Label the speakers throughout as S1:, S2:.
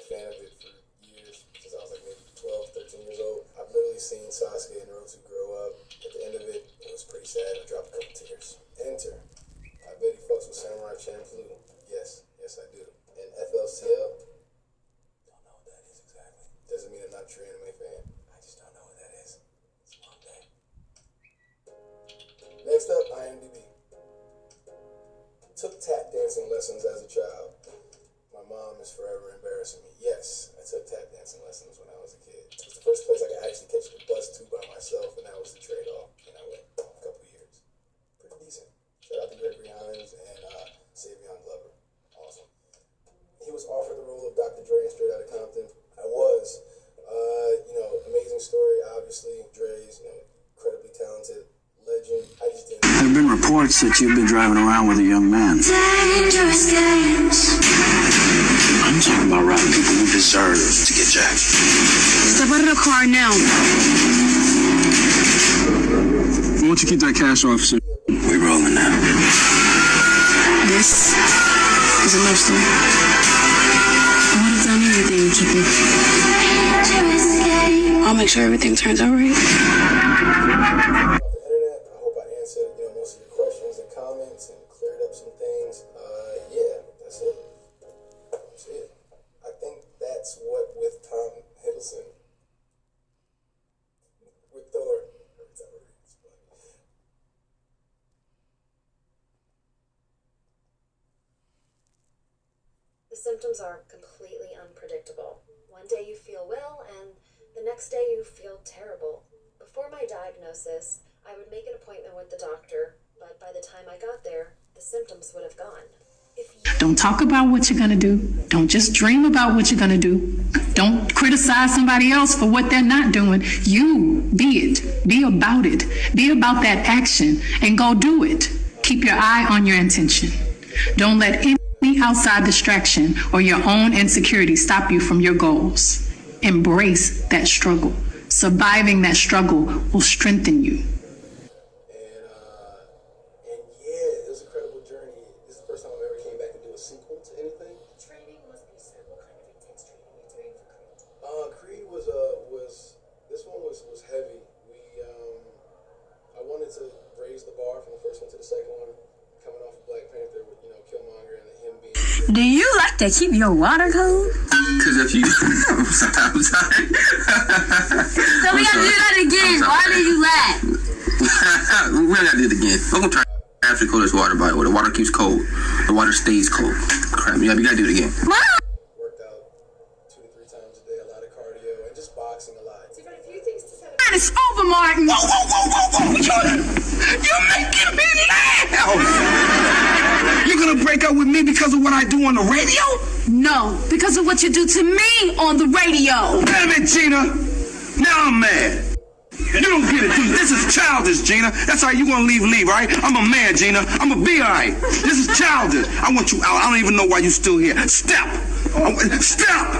S1: fan of it for years, since I was like maybe 12, 13 years old. I've literally seen Sasuke and Naruto grow up. At the end of it, it was pretty sad. I dropped a couple tears. Enter. I bet he fucks with Samurai Champloo. Yes, yes I do. And FLCL? Don't know what that is exactly. Doesn't mean I'm not a true anime fan. I just don't know what that is. It's a long day. Next up, IMDb. Took tap dancing lessons as a child. My mom is forever embarrassing me. Yes, I took tap dancing lessons when I was a kid. It was the first place I could actually catch the bus to by myself, and that was the trade-off. And I went a couple of years. Pretty decent. Shout out to Gregory Hines and Savion Glover. Awesome. He was offered the role of Dr. Dre in Straight Outta Compton. I was. Amazing story, obviously. Dre's, incredibly talented. Legend. I just didn't.
S2: There have been reports that you've been driving around with a young man.
S3: Dangerous games.
S2: I'm talking about robbing people who deserve to get jacked.
S3: Step out of the car now.
S2: Why don't you keep that cash, officer? We rolling now.
S3: This is a love story. I would have done anything to keep it. I'll make sure everything turns out right.
S1: Most of your questions and comments and cleared up some things. That's it. That's it. I think that's what with Tom Hiddleston. With Thor.
S4: The symptoms are completely unpredictable. One day you feel well, and the next day you feel terrible. Before my diagnosis, I would make an appointment with the doctor, but by the time I got there, the symptoms would have gone.
S5: Don't talk about what you're going to do. Don't just dream about what you're going to do. Don't criticize somebody else for what they're not doing. You be it. Be about it. Be about that action and go do it. Keep your eye on your intention. Don't let any outside distraction or your own insecurity stop you from your goals. Embrace that struggle. Surviving that struggle will strengthen you.
S3: Do you like to keep your water cold?
S2: Because if you... I'm sorry.
S3: So we gotta do that again. Why did you laugh?
S2: We gotta do it again. I'm gonna try after cold as water, by the way. The water keeps cold. The water stays cold. Crap, you gotta do it again.
S1: Worked out 2 to 3 times a day, a lot of cardio, and just boxing a lot.
S4: So you've got a few things to say.
S5: It's over, Martin.
S2: Whoa. You're making me laugh. You're gonna break up with me because of what I do on the radio?
S5: No, because of what you do to me on the radio.
S2: Wait a minute, Gina. Now I'm mad. You don't get it, dude. This is childish, Gina. That's how you gonna leave, right? I'm a man, Gina. I'm gonna be all right. This is childish. I want you out. I don't even know why you're still here. Step. Step.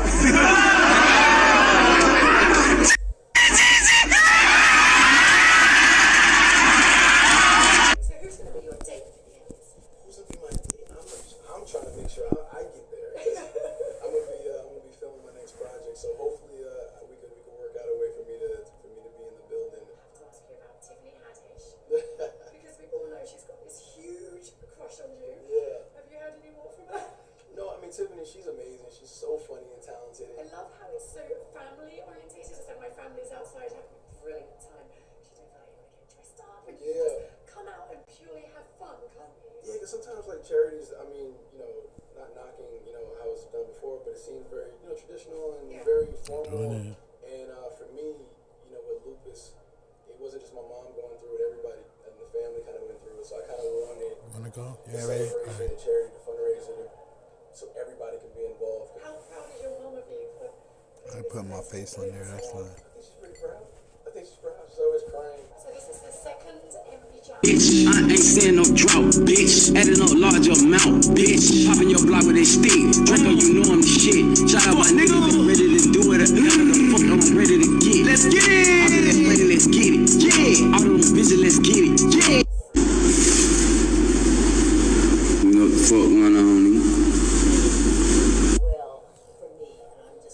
S1: She's amazing. She's so funny and talented.
S4: I love how it's so family orientated. So my family's outside having a brilliant time. She don't feel like you want to get dressed up and you just come out and purely have fun, can't you?
S1: Yeah, because sometimes like charities, I mean, not knocking, how it's done before, but it seems very, traditional and very formal. And for me, with lupus, it wasn't just my mom going through it. Everybody in the family kind of went through it. So I kind of wanted
S6: to go?
S1: the celebration, the charity, the fundraiser, so everybody can be involved.
S4: How proud is your mom of you?
S6: I put my face on there, that's fine.
S1: I think she's pretty proud. She's always crying.
S4: So this is the second MV job.
S7: Bitch, I ain't seeing no drought, bitch. Adding up large amount, bitch. Popping your block with a stick. Draco, you know I'm the shit. Shout out my nigga, been ready to do it. The fuck I'm ready to get. Let's get it. All of that money, let's get it. Yeah. All of them busy, let's get it. Yeah. You know what the fuck going on, homie?
S4: Well, for me, I'm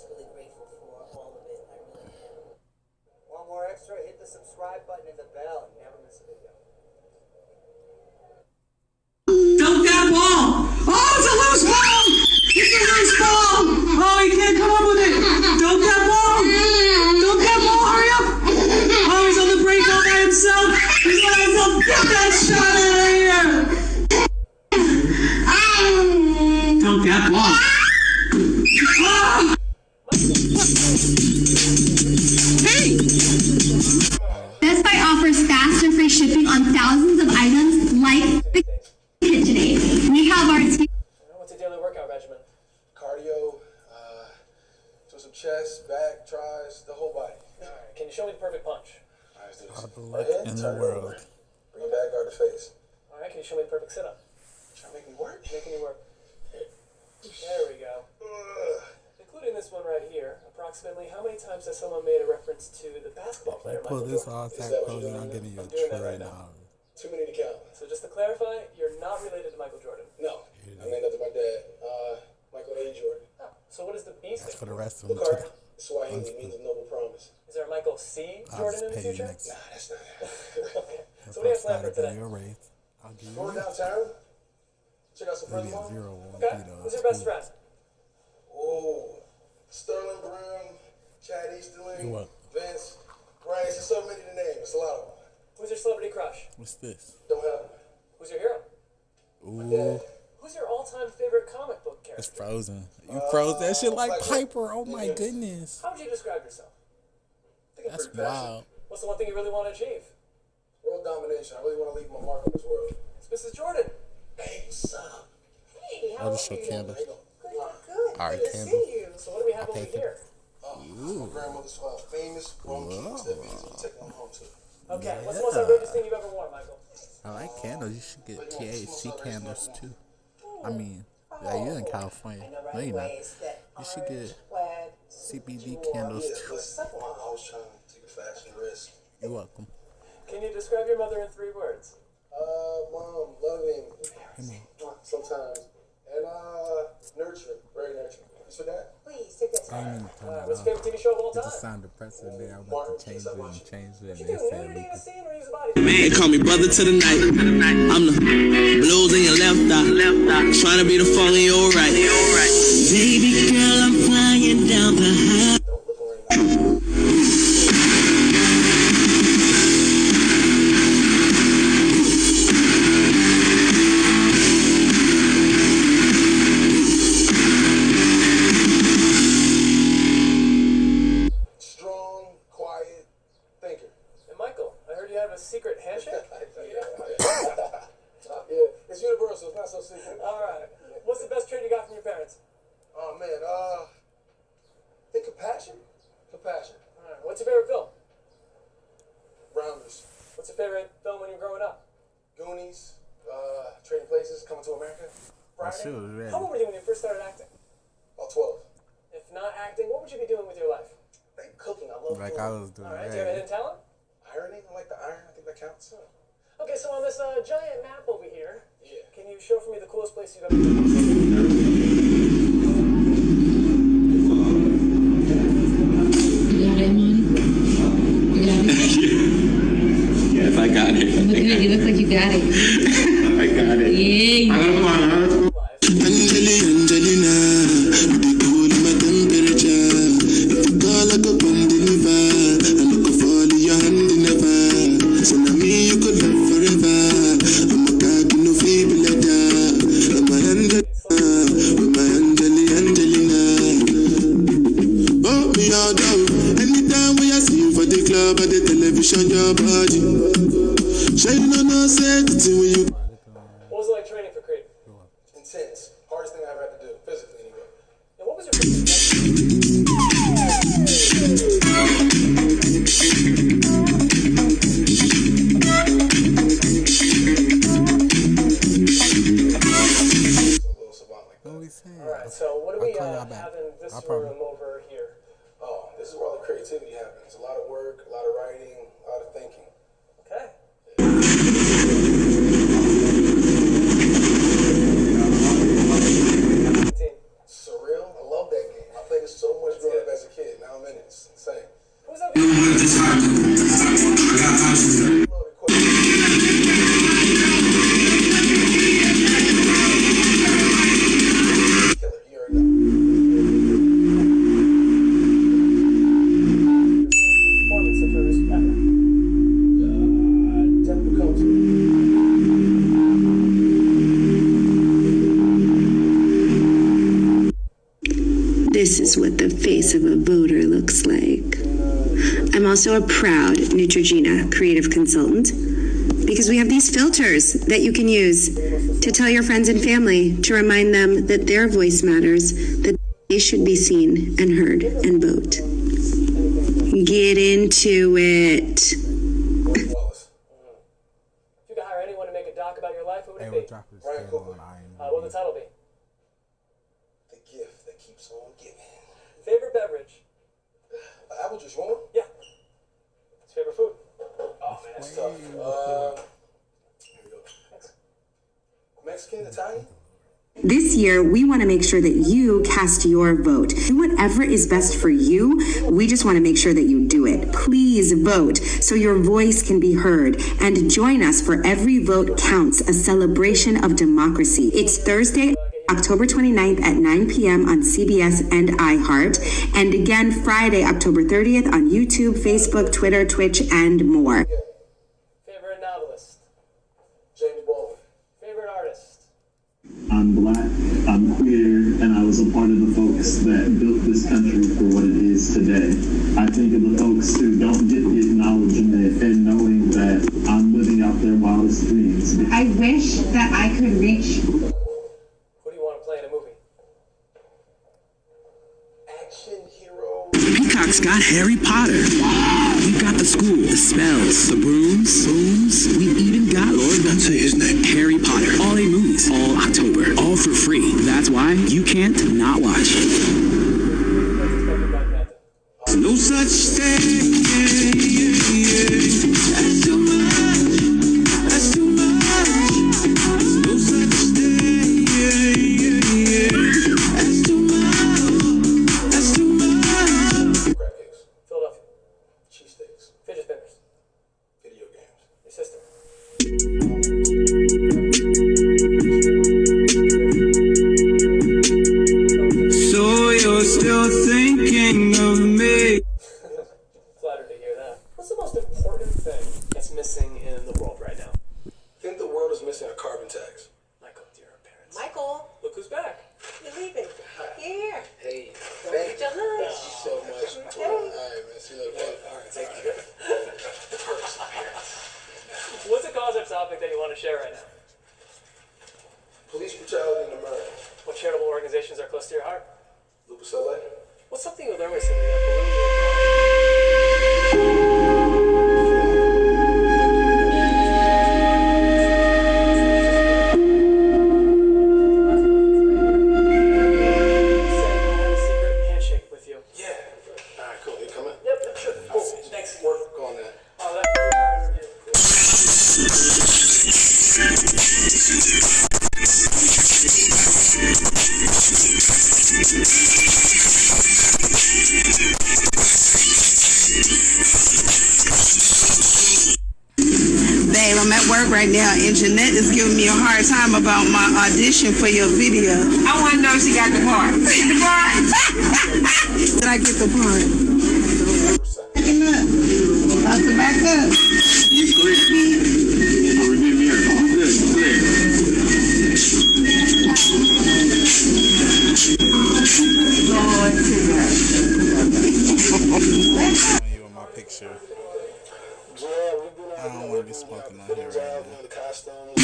S1: chest, back, tries, the whole body.
S8: All right. Can you show me the perfect punch?
S1: All right, let's do this.
S6: All the
S1: Right
S6: luck
S1: hand,
S6: in the
S1: turn it
S6: world.
S1: over. Bring it back, guard the face.
S8: All right. Can you show me the perfect sit-up?
S1: Trying to make me work?
S8: Making you work. There we go. Including this one right here. Approximately how many times has someone made a reference to the basketball player
S6: Pull
S8: Michael
S6: this
S8: Jordan?
S6: all attack
S1: that what
S6: pose
S1: you're
S6: and I'm
S1: doing?
S6: getting you
S8: I'm
S6: a
S8: doing that
S6: $1
S8: right
S6: trillion.
S8: now.
S1: Too many to count.
S8: So just to clarify, you're not related to Michael Jordan.
S1: No, I'm named after my dad, Michael A. Jordan.
S8: Oh. So what is the B
S6: That's
S8: stand
S6: for the
S8: for?
S6: rest of them
S1: Bukar,
S6: too.
S1: Swahili means of noble promise.
S8: Is there a Michael C.
S6: I'll
S8: Jordan
S6: just
S8: in the
S6: pay you
S8: future?
S6: next.
S1: Nah, that's not it.
S8: Okay.
S6: If
S8: So what do you
S6: I
S8: have planned for
S6: decide to give
S8: today?
S6: you a raise, I'll give you
S1: Going downtown, check out some friends
S6: maybe
S1: of
S6: a
S1: mine.
S6: zero won't
S8: Okay.
S6: be the
S8: Who's your best
S6: school.
S8: friend?
S1: Oh, Sterling Brown, Chad Easterling,
S6: You what?
S1: Vince, Rice, there's so many to name. It's a lot of them.
S8: Who's your celebrity crush?
S6: What's this?
S1: Don't have them.
S8: Who's your hero?
S6: Ooh,
S8: Who's your all-time favorite comic book
S6: it's
S8: character?
S6: Frozen. You froze that shit like
S1: like
S6: Piper. Oh my
S1: yeah.
S6: goodness.
S8: How would you describe yourself?
S1: I think I'm
S6: That's
S1: pretty passionate.
S6: wild.
S8: What's the one thing you really want to achieve?
S1: World domination. I really want to leave my mark on this world.
S8: It's Mrs. Jordan.
S1: Hey, what's up?
S8: Hey, how
S6: I'll
S8: are
S6: just show
S8: you?
S6: candles.
S1: How you doing?
S8: Good.
S6: All right,
S8: Good to
S6: candles.
S8: see you. So what do we have over
S6: take it.
S8: here?
S1: My grandmother's famous rum keys that we usually take them home to.
S8: Okay. What's the most outrageous thing you've ever worn, Michael?
S6: I like candles. You should get THC candles too. I mean, yeah, you're in California. No, you're not. You should get CBD candles
S1: Yeah,
S6: too.
S1: listen, I was trying to take a fashion risk.
S6: You're welcome.
S8: Can you describe your mother in 3 words?
S1: Mom, loving, sometimes, and nurturing, very nurturing. You for that?
S9: Please take that
S6: I
S9: time.
S6: didn't mean to turn that
S8: What's your
S6: off.
S8: favorite TV show of all
S6: It
S8: time?
S6: just sounded depressing today. I went to change it and change it.
S8: You
S6: And
S8: do
S6: they said
S8: nudity
S6: we
S8: in a
S6: could.
S8: scene or use the body?
S7: They call me brother to the night. I'm the blues in your left eye. Trying to be the phone in your right. Baby girl, I'm flying down the high.
S1: Don't look around. Strong, quiet thinker.
S8: And Michael, I heard you have a secret handshake?
S1: Yeah, it's universal. It's not so secret.
S8: All right. What's the best trait you got from your parents?
S1: Oh man, I think compassion. Compassion.
S8: All right. What's your favorite film?
S1: Rounders.
S8: What's your favorite film when you were growing up?
S1: Goonies. Trading Places. Coming to America.
S6: My
S8: Friday?
S6: shoe was ready.
S8: How old were you when you first started acting?
S1: About 12.
S8: If not acting, what would you be doing with your life?
S1: I think cooking. I love
S6: Like
S1: food.
S6: I was doing.
S8: All right. Do you have a
S6: Right.
S8: hidden talent?
S1: Ironing. I like the iron. I think that counts.
S8: Okay, so on this giant map over here,
S1: Yeah.
S8: can you show for me the coolest place you've ever been?
S3: You got it, man. You got it.
S2: Yes, I got it.
S3: You look good. You look like you got it.
S2: I got it.
S3: Yeah, you
S7: Angelina, you be cool in my temperature. If you call, I go come deliver. I look fall in your hand never. So now me you could love forever. I'm a cocky no feeble like that. I'm a with my Angelina. Bump me out down. Anytime when I see you for the club or the television, your body. Sure you know no safety when you.
S8: What was it like training for Creed?
S1: Intense. Hardest thing I ever had to do, physically anyway.
S8: And what was your first
S1: It's a little savant like
S6: What
S1: that.
S6: we saying?
S8: All right, so what do we
S6: I'll call y'all back.
S8: have in this
S6: I'll probably-
S8: room over here?
S1: Oh, this is where all the creativity happens. A lot of work, a lot of writing, a lot of thinking.
S8: Okay.
S1: Surreal. I love that game. I played it so much growing up as a kid. Now I'm in it. It's insane.
S8: Who's that?
S1: Love it quick. Killer. You already know.
S8: Performance of yours ever.
S1: Temple comes.
S9: This is what the face of a voter looks like. I'm also a proud Neutrogena creative consultant because we have these filters that you can use to tell your friends and family to remind them that their voice matters, that They should be seen and heard and vote. Get into it.
S8: If you could hire anyone to make a doc about your life, who would it be? What would the title be?
S1: The gift that keeps on giving.
S8: Favorite beverage?
S1: Apple juice, one more?
S8: Yeah. What's favorite food?
S1: Oh man, that's tough. Here we go. Mexican, Italian?
S9: This year, we want to make sure that you cast your vote. Do whatever is best for you. We just want to make sure that you do it. Please vote so your voice can be heard. And join us for Every Vote Counts, a celebration of democracy. It's Thursday, October 29th at 9 p.m. on CBS and iHeart. And again, Friday, October 30th on YouTube, Facebook, Twitter, Twitch, and more.
S8: Favorite novelist?
S1: James Baldwin.
S8: Favorite artist?
S10: I'm black, I'm queer, and I was a part of the folks that built this country for what it is today. I think of the folks who don't get the acknowledgement and knowing that I'm living out their wildest dreams.
S9: I wish that I could reach.
S8: Who do you want to play in a movie?
S1: Action hero.
S7: Peacock's got Harry Potter. We've got the school, the spells, the brooms, we even got Lord, don't say his name, Harry Potter. All 8 movies, all October, all for free. That's why you can't not watch. No such thing. That's too much. That's too much. No such thing. That's too much. That's too much.
S1: Crab cakes.
S8: Philadelphia.
S1: Cheesesteaks.
S8: Fidget spinners.
S1: Video games.
S8: Your sister.
S7: So you're still thinking of me.
S8: Flattered to hear that. What's the most important thing that's missing in the world right now?
S1: I think the world is missing a carbon tax.
S8: Michael, dear parents.
S11: Michael,
S8: Look who's back.
S11: you're leaving. Here.
S1: Hey,
S11: Don't eat your lunch.
S1: Thank you so much. Alright, man. See you later. Alright, take care. Perks of parents.
S8: What's a cause or topic that you want to share right now?
S1: Police brutality in America.
S8: What charitable organizations are close to your heart?
S1: Lupus LA.
S8: What's something you learned recently that ballooned your secret handshake with you?
S1: Yeah. Alright, cool. You coming?
S8: Yep, sure. Cool. Thanks.
S1: Work on that.
S8: Oh, that concludes our interview.
S11: Babe, I'm at work right now, and Jeanette is giving me a hard time about my audition for your video. I want to know if she got the part. The part? Did I get the part? Backing up. About to back up.
S10: You clear. Review mirror. Good, clear.
S6: You in my picture. I don't want to be smoking on here right now.
S1: The costumes.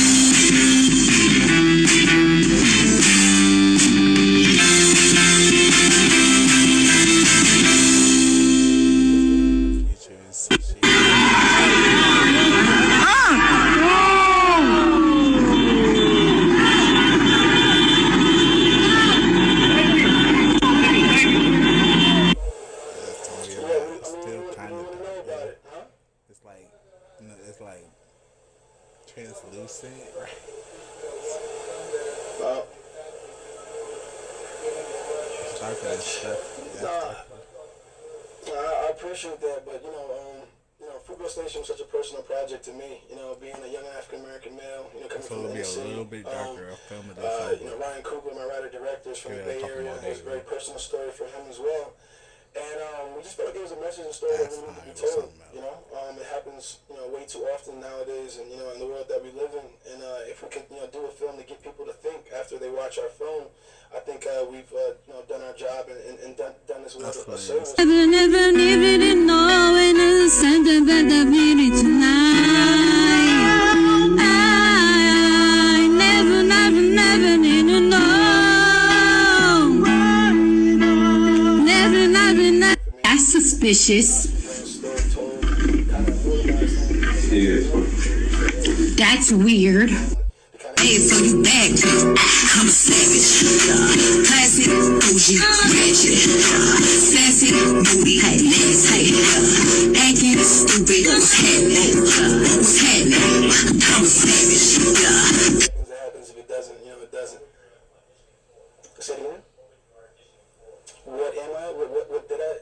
S6: Translucent, right? Darker and stuff.
S1: I appreciate that, but Football Station was such a personal project to me. Being a young African American male, coming
S6: so
S1: from
S6: it'll
S1: the
S6: be a
S1: NC.
S6: little bit darker. I'll film it.
S1: Ryan Coogler, my writer director, is from the Bay Area. It was a very personal story for him as well. And we just felt like it was a message and story that we needed to be told. It happens, way too often nowadays, and in the world that we live in. And if we could, do a film to get people to think after they watch our film, I think we've, done our job and done this world a service.
S3: Never even know when the center of the village tonight. I never need to know. suspicious. That's weird.
S11: Hey, so you back? I'm a savage. Classic, bougie, ratchet, sassy, moody, nasty, acting stupid. What's happening? What's happening? I'm a savage.
S1: What happens if it doesn't? You know, it doesn't. Say it again. What am I? What did I?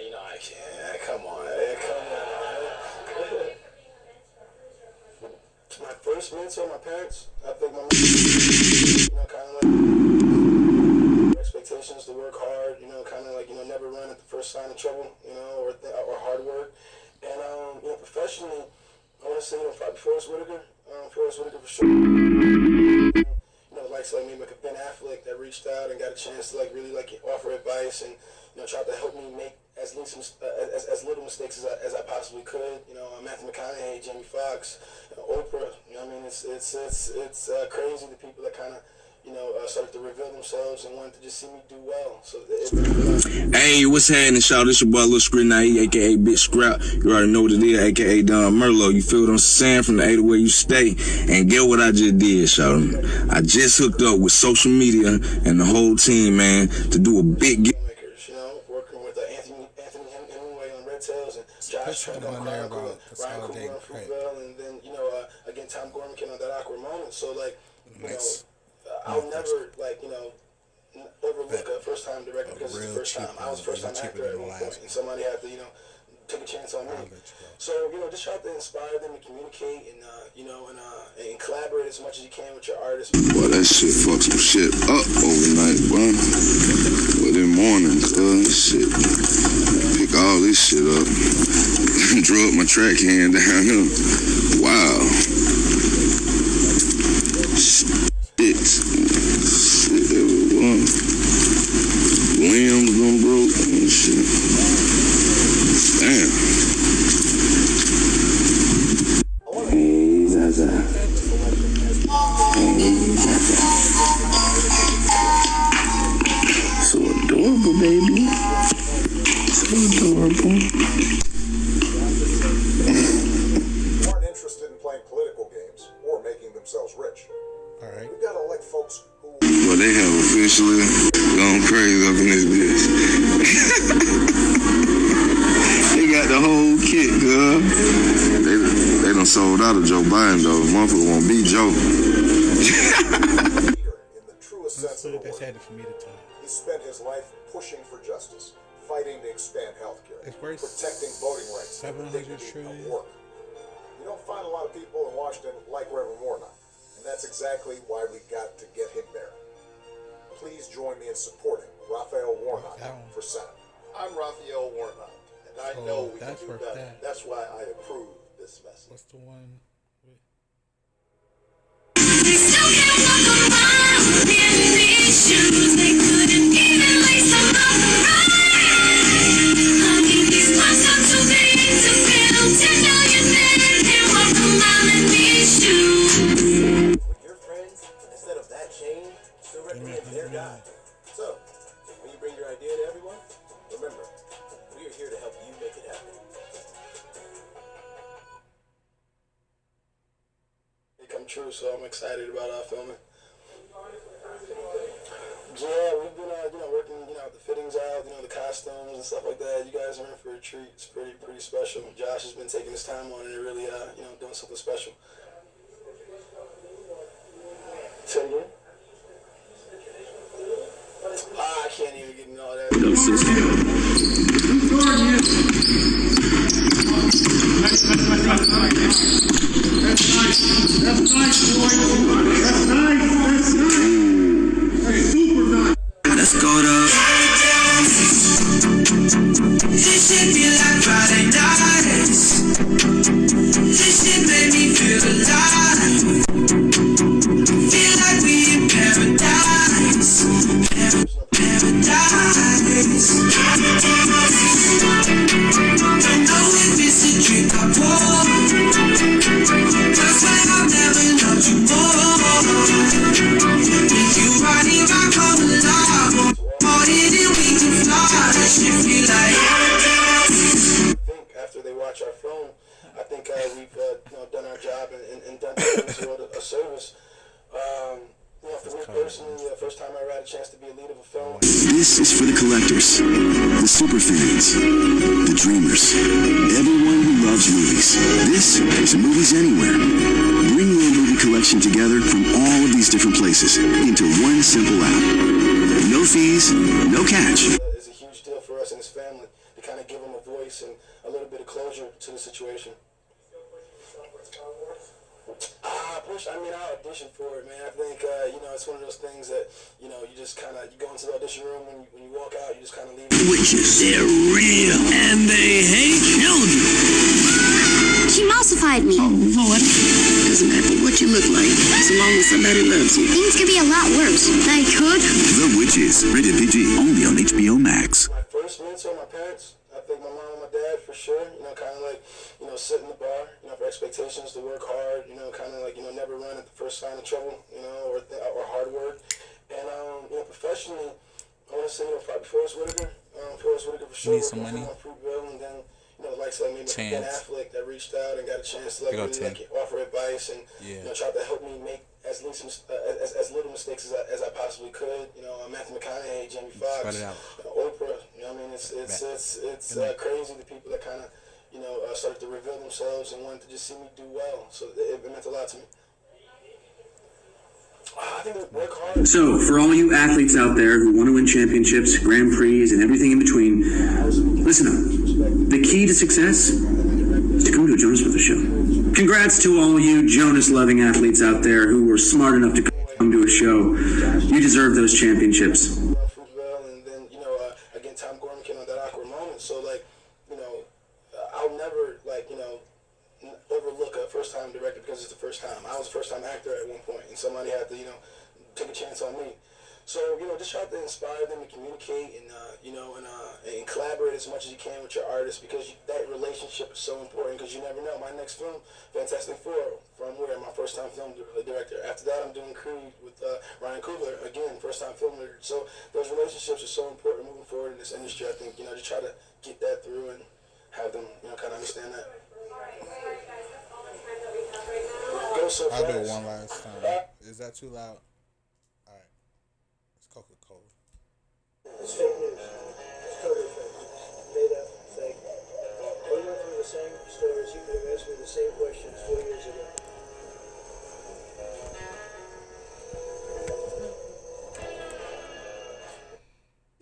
S1: You know, I can't. Come on. My first mentor, my parents, I think my mom, you know, kind of like expectations to work hard, you know, kind of like, you know, never run at the first sign of trouble, you know, or hard work. And, you know, professionally, I want to say, you know, probably Forrest Whitaker for sure. You know, like maybe like a Ben Affleck that reached out and got a chance to like really like offer advice and, you know, tried to help me make as little mistakes as I possibly could. You know, Matthew McConaughey, Jamie Foxx, Oprah. You know, I mean, it's crazy the people that kind of, you know, started to reveal themselves and wanted to just see me do well. So
S7: hey, what's happening, y'all? This your boy Lil Screen, aka Big Scrap. You already know what it is, aka Don Merlo. You feel what I'm saying? From the 8 where you stay. And get what I just did, y'all. I just hooked up with social media and the whole team, man, to do a big get.
S6: Josh on there about the Soliday Craig.
S1: And then, you know, again, Tom Gorman came on that awkward moment. So, like, you know, I'll never, like, you know, overlook a first-time director because it's the first time. I was a first-time actor at one point, and somebody had to, you know, take a chance on me. So, you know, just try to inspire them to communicate and, you know, and collaborate as much as you can with your artists.
S2: Well, that shit fucked some shit up overnight, bro. Well, in morning, shit. Pick all this shit up. Drug my track hand down here. Wow. Shit. Shit, everyone. Limbs done broke and shit. Damn. Hey, Zaza. Hey, Zaza. So adorable, baby. So adorable.
S12: Aren't interested in playing political games or making themselves rich.
S6: All right.
S12: We gotta elect folks who.
S2: Well, they have officially gone crazy up in this bitch. They got the whole kit, girl. They done sold out of Joe Biden, though. Motherfucker won't be Joe.
S12: In the truest sense of the word.
S6: For me to tell.
S12: He spent his life pushing for justice, fighting to expand healthcare, protecting voting rights, and the dignity of work. You don't find a lot of people in Washington like Reverend Warnock, and that's exactly why we got to get him there. Please join me in supporting Raphael Warnock for Senate.
S13: I'm Raphael Warnock, and I know we can do better. That's why I approve this message.
S6: What's the one?
S3: They still can't walk around in these shoes. They couldn't even lace them up right. Honey, these clothes are too big to fill 10 million men and walk a mile in these shoes.
S13: With your friends, instead of that chain, still recommend their guy. So, when you bring your idea to everyone, remember, we are here to help you make it happen.
S1: It come true, so I'm excited about filming. Yeah, we've been, you know, working, you know, the fittings out, you know, the costumes and stuff like that. You guys are in for a treat. It's pretty special. Josh has been taking his time on it and really, you know, doing something special. Say it again. I can't even get into all that.
S2: That's nice, boy. That's nice. Hey, super nice.
S7: Let's go to.
S11: This shit feel like Friday nights. This shit made me feel alive. Feel like we in paradise. Paradise. Don't know if it's a trick I pull. That's why I've never loved you more. With you right here, I come alive. More than we can fly. That shit feel like
S1: think we've done our job and done this world a service. For me personally, the first time I ever had a chance to be a lead of a film.
S2: This is for the collectors, the super fans, the dreamers, everyone who loves movies. This is Movies Anywhere. Bring your movie collection together from all of these different places into one simple app. No fees, no catch.
S1: It's a huge deal for us and his family to kind of give him a voice and a little bit of closure to the situation. I auditioned for it, man. I think, it's one of those things that, you just kind of, you go into the audition room, and when you walk out, you just kind of leave.
S7: Witches, they're real, and they hate children.
S3: She emulsified me.
S11: Oh, Lord. Doesn't matter what you look like, so long as somebody loves you.
S3: Things could be a lot worse. They could.
S2: The Witches, rated PG, only on HBO Max.
S1: My first mentor, my parents, I think my mom and my dad for sure, kind of like, setting the bar, for expectations to work hard, kind of like, never run at the first sign of trouble, or hard work. And, professionally, I want to say, probably Forrest Whitaker for sure.
S6: Need some money.
S1: And then, like maybe Ben Affleck that reached out and got a chance to really offer advice and try to help me make as little mistakes as I possibly could. Matthew McConaughey, Jamie Foxx, Oprah. It's crazy the people that kind of started to reveal themselves and wanted to just see me do well. So it meant a lot to me. I think they work hard.
S14: So, for all you athletes out there who want to win championships, Grand Prix, and everything in between, listen up. The key to success is to come to a Jonas Brothers show. Congrats to all you Jonas-loving athletes out there who were smart enough to come to a show. You deserve those championships.
S1: And then, again, Tom Gorman came on that awkward moment. So, I'll never, overlook a first-time director because it's the first time. I was a first-time actor at one point, and somebody had to, take a chance on me. So, just try to inspire them to communicate and, and collaborate as much as you can with your artists because that relationship is so important because you never know. My next film, Fantastic Four, from where my first-time film director. After that, I'm doing Creed with Ryan Coogler, again, first-time film director. So those relationships are so important moving forward in this industry. I think, just try to get that through and have them, kind of understand that. Go so fast.
S6: I'll do it one last time. Is that too loud? All right. It's Coca-Cola.
S15: It's fake news. It's totally fake. Made up, fake. We went through the same stories. You could have asked me the same questions 4 years ago.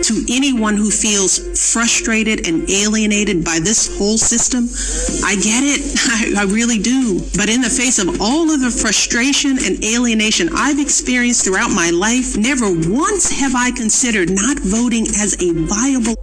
S11: To anyone who feels frustrated and alienated by this whole system, I get it. I really do. But in the face of all of the frustration and alienation I've experienced throughout my life, never once have I considered not voting as a viable.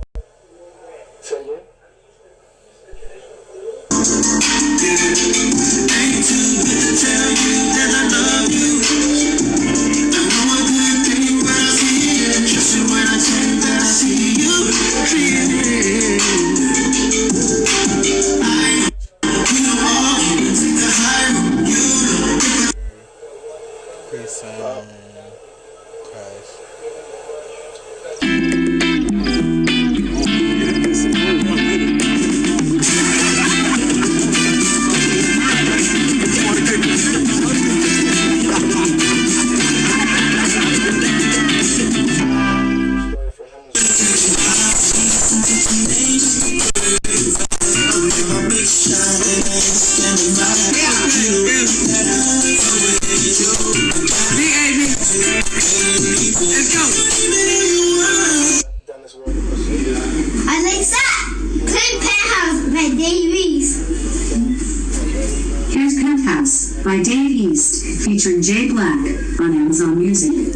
S9: By Dave East, featuring Jay Black on Amazon Music.
S1: Went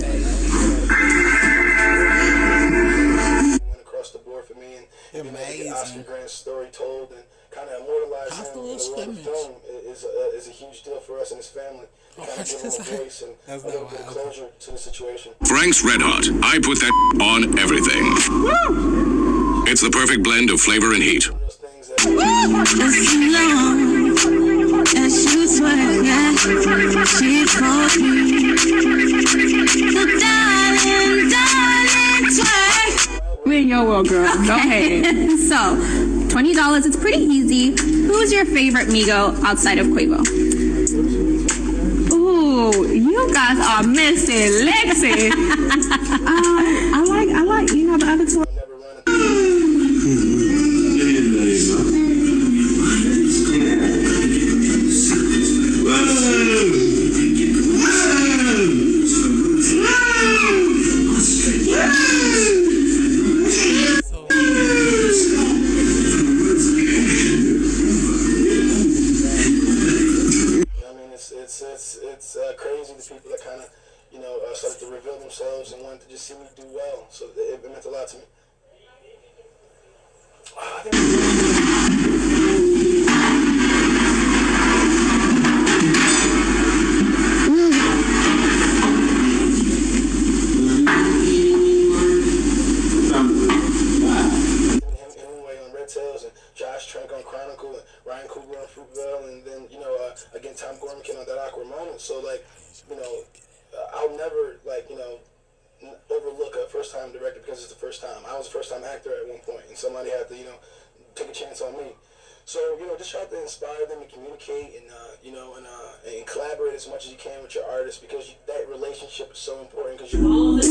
S1: across the board for me and the Oscar Grant story told and kind of immortalized him in the film is a huge deal for us and his family. Kind of give him a voice and a little bit of closure to the situation.
S16: Frank's Red Hot. I put that on everything. Woo! It's the perfect blend of flavor and heat.
S3: As you swear, she called me. So darling, twerk.
S17: We're in your world, girl. Go ahead.
S18: So, $20, it's pretty easy.
S17: who's your favorite Migo outside of Quavo? Ooh, you guys are missing Lexi. I like, you know, the other two.
S1: It's crazy, the people that kind of, you know, started to reveal themselves and wanted to just see me do well. So it meant a lot to me. Josh Trank on Chronicle, and Ryan Coogler on Fruitvale, and then, you know, again, Tom Gormican on That Awkward Moment. So, like, you know, I'll never, like, you know, overlook a first-time director because it's the first time. I was a first-time actor at one point, and somebody had to, you know, take a chance on me. So, you know, just try to inspire them and communicate and, you know, and collaborate as much as you can with your artists, because that relationship is so important, because you're...
S11: Only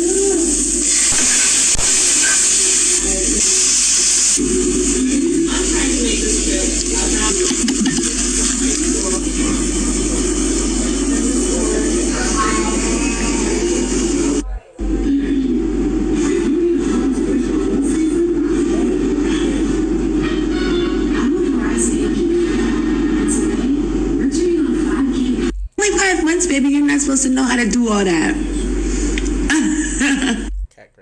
S11: 5 months, baby. You're not supposed to know how to do all that.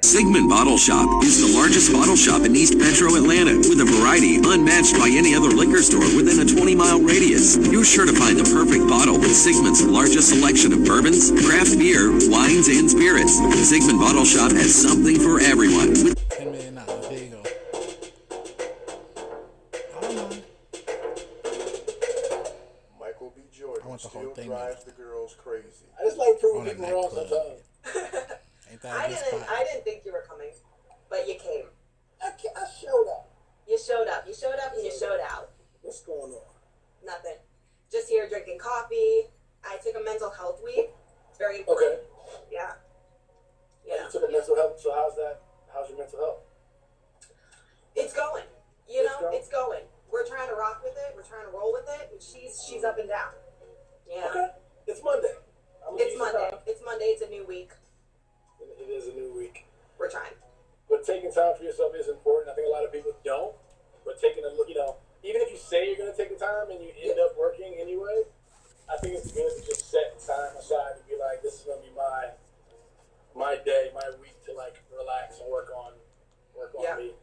S18: Sigmund Bottle Shop is the largest bottle shop in East Metro Atlanta, with a variety unmatched by any other liquor store within a 20-mile radius. You're sure to find the perfect bottle with Sigmund's largest selection of bourbons, craft beer, wines, and spirits. Sigmund Bottle Shop has something for everyone.
S6: $10 million. There you go.
S12: Michael B. Jordan still drives the girls crazy.
S15: I just like proving people wrong sometimes.
S19: I didn't think you were coming, but you came.
S15: I showed up.
S19: You showed up. You showed up and you showed out.
S15: What's going on?
S19: Nothing. Just here drinking coffee. I took a mental health week. It's very important.
S15: Okay.
S19: Yeah.
S15: Yeah. You took a mental health. So how's that? How's your mental health?
S19: It's going. You know, it's going. We're trying to rock with it. We're trying to roll with it. She's up and down. Yeah.
S15: Okay. It's Monday.
S19: It's Monday. It's Monday. It's a new week.
S15: It is a new week.
S19: We're trying.
S15: But taking time for yourself is important. I think a lot of people don't. But taking a look, you know, even if you say you're going to take the time and you end up working anyway, I think it's good to just set time aside and be like, this is going to be my day, my week to like relax and work on me.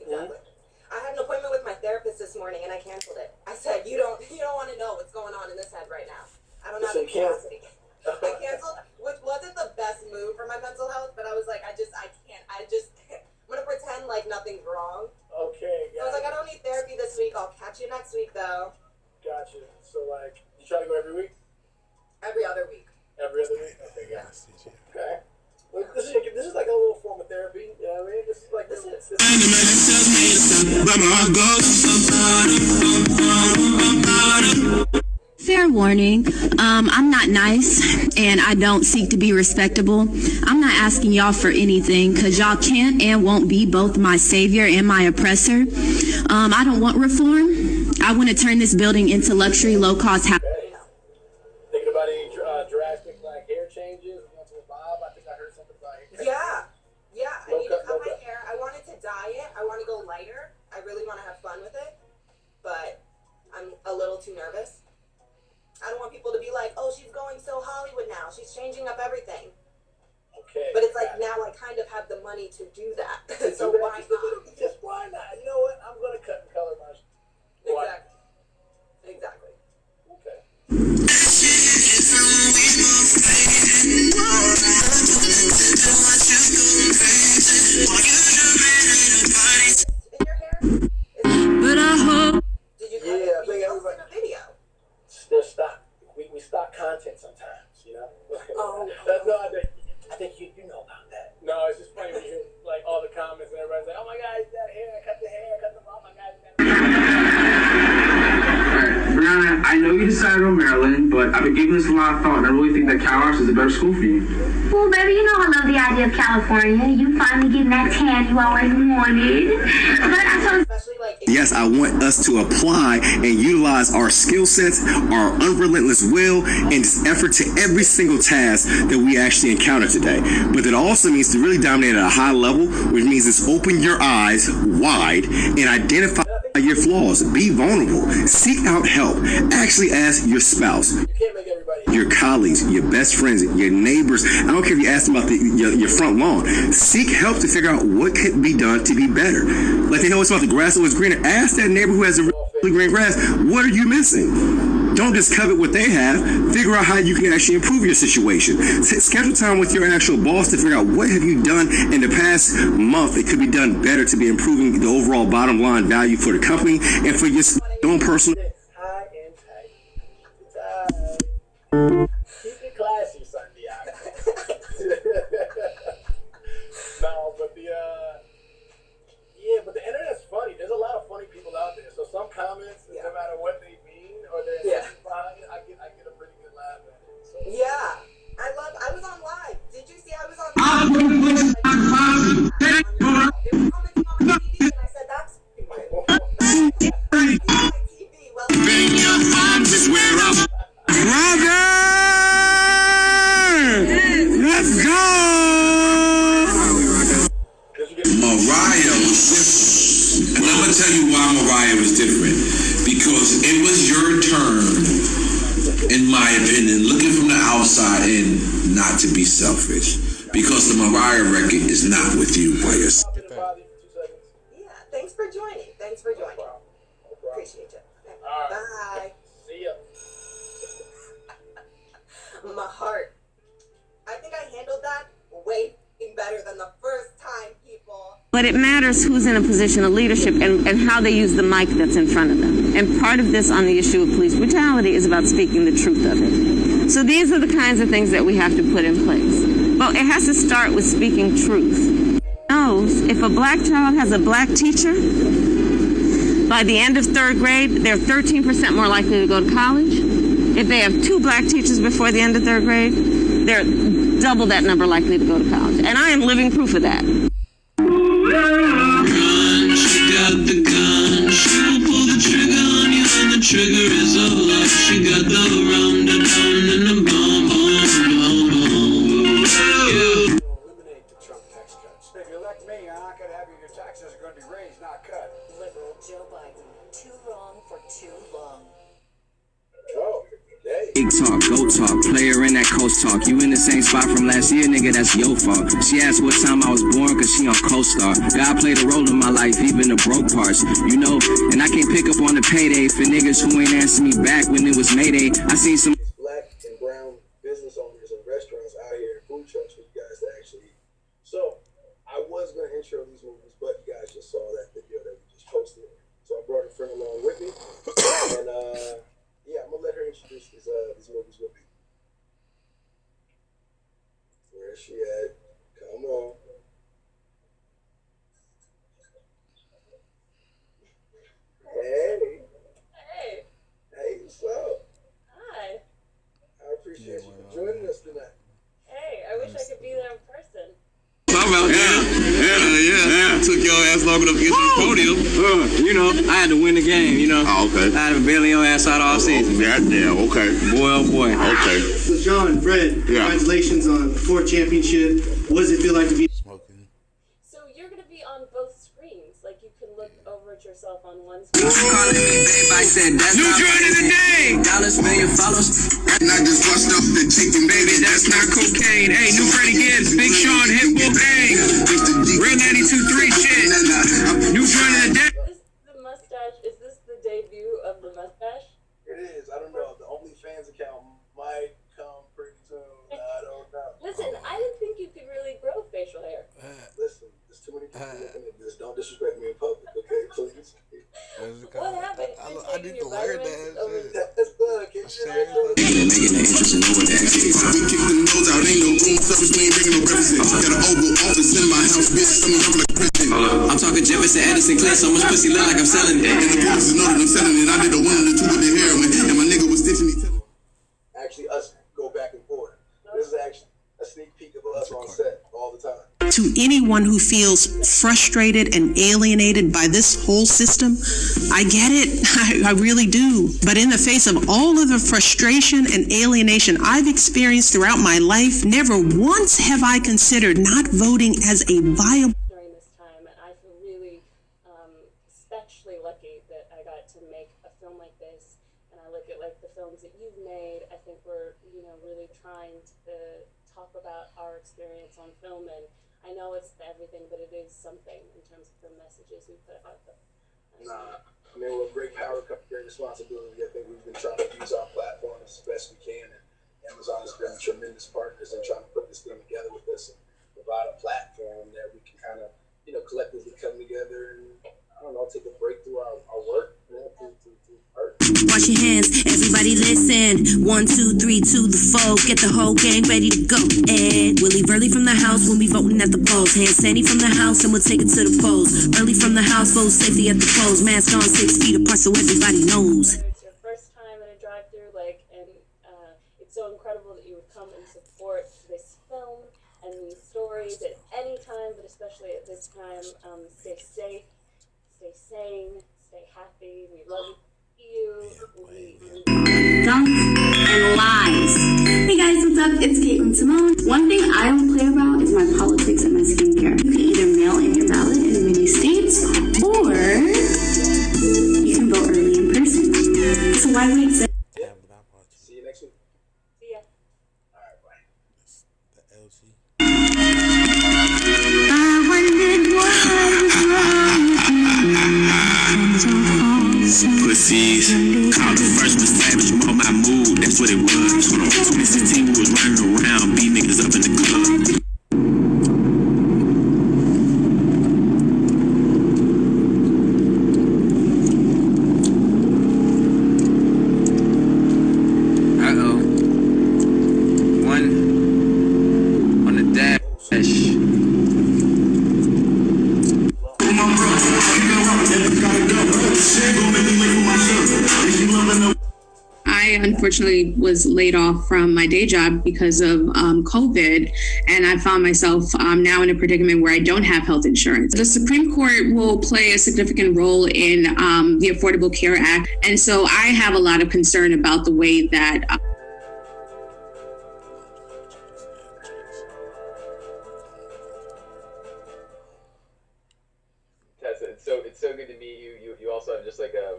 S19: Exactly. I had an appointment with my therapist this morning and I canceled it. I said, you don't want to know what's going on in this head right now. I don't have the capacity. I canceled, which wasn't the best move for my mental health, but I was like, I can't. I'm going to pretend like nothing's wrong.
S15: Okay,
S19: I was like, I don't need therapy this week. I'll catch you next week, though.
S15: Gotcha. So, like, you try to go every week?
S19: Every other week.
S15: Every other week? Okay, got it. Okay. Well, this is like a little form of therapy. You know what I mean? This is like this.
S17: Fair warning, I'm not nice and I don't seek to be respectable. I'm not asking y'all for anything because y'all can't and won't be both my savior and my oppressor. I don't want reform. I want to turn this building into luxury, low-cost housing.
S15: Thinking about any drastic like hair changes? Once with Bob, I think I heard something about hair.
S19: Yeah. I need to cut my hair. I wanted to dye it. I want to go lighter. I really want to have fun with it, but I'm a little too nervous. I don't want people to be like, oh, she's going so Hollywood now. She's changing up everything.
S15: Okay.
S19: But it's like now I kind of have the money to do that. So why not?
S15: Just why not? You know what? I'm going to cut and color my
S19: Exactly.
S15: Okay.
S17: But I hope.
S19: Did you cut it? You posted a video.
S15: There's stock. We stock content sometimes, you know?
S19: Oh.
S15: I think you know about that. No, it's just funny when you hear like all the comments and everybody's like, oh my God,
S20: decided on Maryland, but I've been giving this a lot of thought, and I really think that Cal Arts is a better school for you.
S3: Well, baby, you know I love the idea of California. You finally getting that tan you always wanted. But I told
S14: Yes, I want us to apply and utilize our skill sets, our unrelentless will, and effort to every single task that we actually encounter today. But that also means to really dominate at a high level, which means it's open your eyes wide and identify your flaws. Be vulnerable. Seek out help. Actually ask your spouse, your colleagues, your best friends, your neighbors. I don't care if you ask them about your front lawn. Seek help to figure out what could be done to be better. Like they always about the grass always greener. Ask that neighbor who has a really green grass, what are you missing? Don't just covet what they have. Figure out how you can actually improve your situation. Schedule time with your actual boss to figure out what have you done in the past month that could be done better to be improving the overall bottom line value for the company and for your own personal.
S15: Keep it classy, Sunday. No, but but the internet's funny. There's a lot of funny people out there. So some comments, no matter what they mean or their intentions behind it, I get a pretty good laugh at it. So.
S19: Yeah, I was on live. Did you see I was on live? They were commenting on my TV, and I said that's
S2: Bring your arms is where I'm. Brother! Let's go! Mariah was different. And I'm going to tell you why Mariah was different. Because it was your turn, in my opinion, looking from the outside in, not to be selfish. Because the Mariah record is not with you, players.
S19: Yeah, thanks for joining. Appreciate you. Bye.
S15: See ya.
S19: My heart. I think I handled that way better than the first time, people.
S11: But it matters who's in a position of leadership and how they use the mic that's in front of them. And part of this on the issue of police brutality is about speaking the truth of it. So these are the kinds of things that we have to put in place. Well, it has to start with speaking truth. Knows if a black child has a black teacher, by the end of third grade, they're 13% more likely to go to college. If they have 2 black teachers before the end of third grade, they're double that number likely to go to college. And I am living proof of that.
S7: She got the gun, she will pull the trigger on you, and the trigger is a lot. She got the rum, the down, and the bomb,
S12: Eliminate the Trump tax cuts. If you elect me, I'm not going to have your taxes are going to be raised, not cut.
S21: Liberal Joe Biden, too wrong for too long.
S12: Oh,
S14: Big talk, go talk, player in that coast talk. You in the same spot from last year, nigga, that's your fault. She asked what time I was born, cause she on co-star. God played a role in my life, even the broke parts. You know, and I can't pick up on the payday for niggas who ain't answer me back when it was Mayday. I seen some
S1: black and brown business owners and restaurants out here and food trucks for you guys to actually eat. So I was going to intro these movies, but you guys just saw that video that we just posted. So I brought a friend along with me. And yeah, I'm going to let her introduce these movies with me. Where is she at? Come on. Hey. Hey, what's up?
S22: Hi.
S1: I appreciate you for joining us tonight.
S22: Hey, I wish I could be there in person.
S14: Yeah. Took your ass long enough to get to the podium. You know, I had to win the game, you know.
S2: Oh, okay.
S14: I had to bail your ass out all season.
S2: Goddamn, okay.
S14: Boy, oh boy.
S2: Okay.
S23: So, John, Fred, congratulations on the 4th championship. What does it feel like to be
S6: smoking?
S22: So you're going to be on both screens. Like you can look over at yourself on one screen.
S14: Calling me babe, I said that's
S2: New joint of the day.
S14: $1 million followers.
S2: And I just washed up the chicken, baby. That's not cocaine. Hey, new Freddie Gibbs, Big Sean, Hitbull, hey. Real 92.3 shit. New joint of the day.
S22: Is this the debut of the mustache?
S1: It is. I don't know. The OnlyFans account might come pretty soon. I don't know.
S22: Listen, I didn't think you could really grow facial hair.
S1: Listen, there's too many people looking at this. Don't disrespect me in public, okay? Please.
S22: What happened?
S6: I need to learn that.
S1: That's good.
S14: Making the interest in knowing that.
S2: We kick the nose out, ain't no room service, we ain't bringing no represent. Got an Oval Office in my house, bitch, something up like prison.
S14: I'm talking Jefferson, Edison, Clint, so much pussy look like I'm selling it.
S2: And the police know that I'm selling it. I did a 1 and a 2 with the heroin, and my nigga was stitching
S11: to anyone who feels frustrated and alienated by this whole system, I get it. I really do. But in the face of all of the frustration and alienation I've experienced throughout my life, never once have I considered not voting as a viable.
S22: During this time, and I feel really especially lucky that I got to make a film like this. And I look at like the films that you've made. I think we're, you know, really trying to talk about our experience on film, and I know it's everything, but it is something in terms of the messages we put out there.
S15: I mean, with great power comes great responsibility. I think we've been trying to use our platform as best we can, and Amazon has been tremendous partners in trying to put this thing together with us and provide a platform that we can kind of, you know, collectively come together and, I don't know, take a break through our work, you know, to art.
S3: Wash your hands, everybody listen. 1, 2, 3 to the foe. Get the whole gang ready to go. And we'll leave early from the house when we voting at the polls. Hand sandy from the house and we'll take it to the polls. Early from the house, vote safety at the polls. Mask on 6 feet apart so everybody knows.
S22: It's your first time in a drive-through, like, and it's so incredible that you would come and support this film and these stories at any time, but especially at this time. Stay safe, stay sane, stay happy. We love you.
S17: Dumb and lies. Hey guys, what's up? It's Caitlin Simone. One thing I don't play about is my politics and my skincare. You can either mail in your ballot in many states, or you can vote early in person. So why wait?
S15: See you next week.
S22: See ya.
S15: All right, bye.
S6: The LG.
S3: I wondered what was wrong with me.
S14: Pussies. Called the first was savage, more my mood, that's what it was. 2016 we was running around, beat niggas up in the club. One on the dash.
S4: I unfortunately was laid off from my day job because of COVID, and I found myself now in a predicament where I don't have health insurance. The Supreme Court will play a significant role in the Affordable Care Act, and so I have a lot of concern about the way that
S5: Tessa, it's so good to meet you. You also have just like a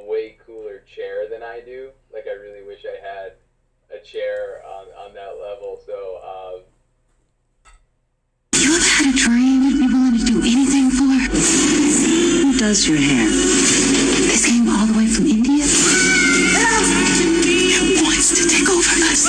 S5: way cooler chair than I do. Like I really wish I had a chair on that level. So
S3: You ever had a dream you'd be willing to do anything for? Who does your hair? This came all the way from India? Wants to take over us.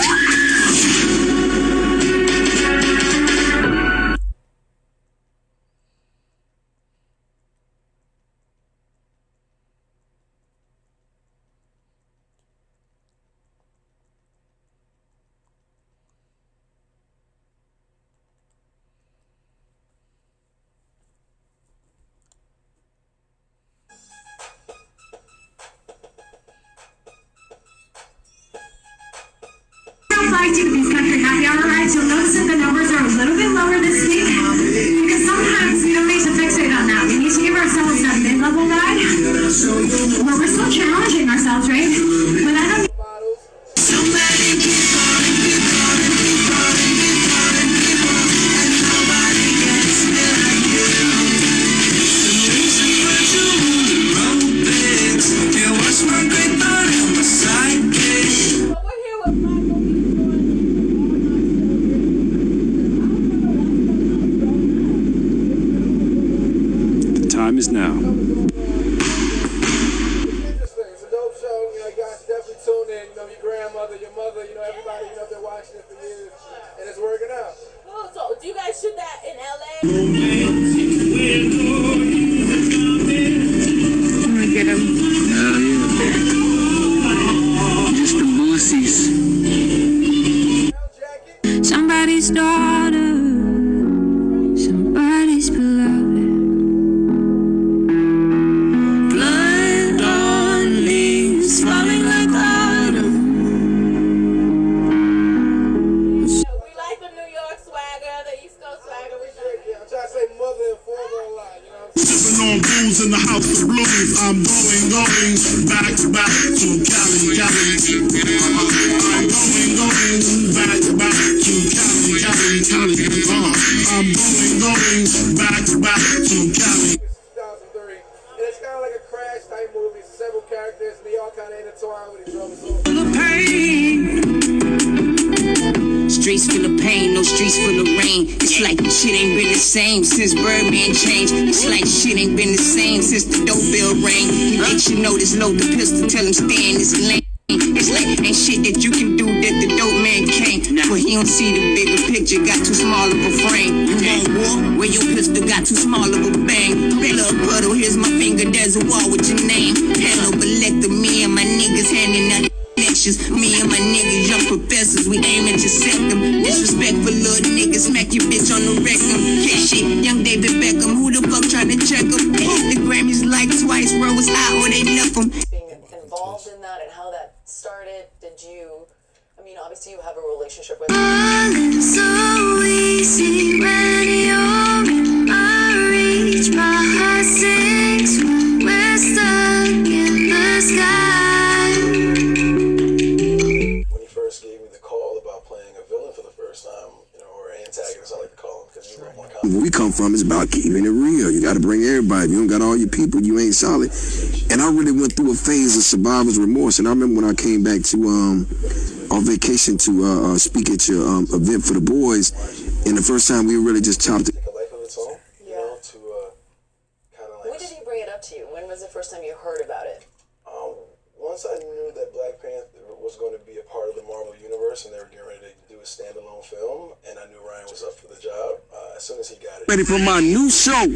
S8: To these country happy hour rides, you'll notice that the numbers are a little bit lower this week because sometimes we don't need to fixate on that. We need to give ourselves that mid-level ride where we're still challenging ourselves, right? But I don't.
S3: Somebody keep calling, keep calling, keep calling, keep calling, keep calling, and nobody gets me like you. The reason for you on the road, bitch. You was my great thought and my sidekick.
S16: The time is now.
S15: It's a dope show. You know, you guys definitely tune in. You know, your grandmother, your mother, you know, everybody, you know, been watching it for years, and it's working out.
S22: Oh, so do you guys shoot that in LA?
S4: I'm gonna get him.
S14: Hell yeah. Just the bussies.
S3: Somebody's daughter, somebody's beloved. Blood on leaves falling like autumn.
S22: We like the New York swagger, the East Coast swagger. We
S2: I'm going back to Cali, Cali. I'm going back to Cali, Cali, Cali. I'm going back to Cali.
S15: 2003, and it's kind of like a crash type movie. Several characters, and they all kind of intertwined with each other.
S7: Streets full of pain, no streets full of rain. It's like shit ain't been the same since Birdman changed. It's like shit ain't been the same since the dope bill rang. He makes you notice, load the pistol, tell him stay in his lane. It's like ain't shit that you can do that the dope man can't. But he don't see the bigger picture, got too small of a frame. You want war? Where your pistol got too small of a bang. Blood puddle, here's my finger, there's a wall with your name. Hello, but let me and my niggas handing out lectures. Me and my niggas, young professors, we aim at your septum. Disrespectful little niggas, smack your bitch on the rectum. Yeah, shit, young David Beckham, who the fuck tryna check him? The Grammys like twice, bro, was out or they left him.
S21: Being involved in that and how that started, did you, I mean, obviously you have a relationship with
S3: So easy when you're in my reach. My heart sinks when we're stuck in the sky.
S1: When he first gave me the call about playing a villain for the first time, you know, or antagonist, I like to call him, because you want to
S9: Where we come from is about keeping it real. You got to bring everybody. If you don't got all your people, you ain't solid. And I really went through a phase of survivor's remorse. And I remember when I came back to on vacation to speak at your event for the boys, and the first time we really just chopped it.
S21: When did he bring it up to you? When was the first time you heard about it?
S1: Once I knew that Black Panther was going to be a part of the Marvel Universe and they were getting ready to do a standalone film, and I knew Ryan was up for the job, as soon as he got it.
S9: Ready for my new show,